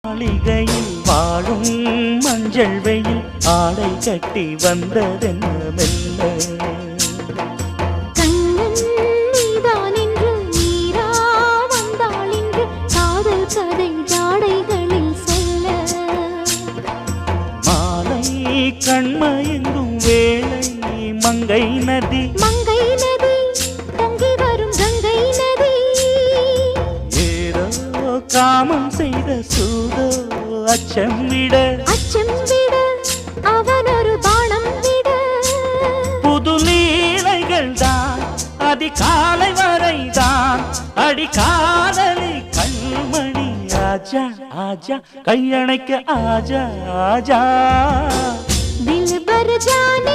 மாளிகையில் வாழும் மஞ்சள் வெயில் ஆடை கட்டி வந்ததென்ன மெல்ல கண்ணன் நீதான் என்று நீரா வந்தாள் என்று காதல் கதை ஜாடைகளில் சொல்ல மாலை கண்மயங்கும் வேளை மங்கை நதி மங்கை நதி பொங்கி வரும் கங்கை நதி ஏதோ காமம் செய்த சூதோ அச்சம் விட அவன் ஒரு பானம் விட புது லீலைகள் தான் அதிகாலை வரைதான் அடிக்காதலி கண்மணி ஆஜா ஆஜா கையணைக்க ஆஜா ஆஜா दिल भर जाने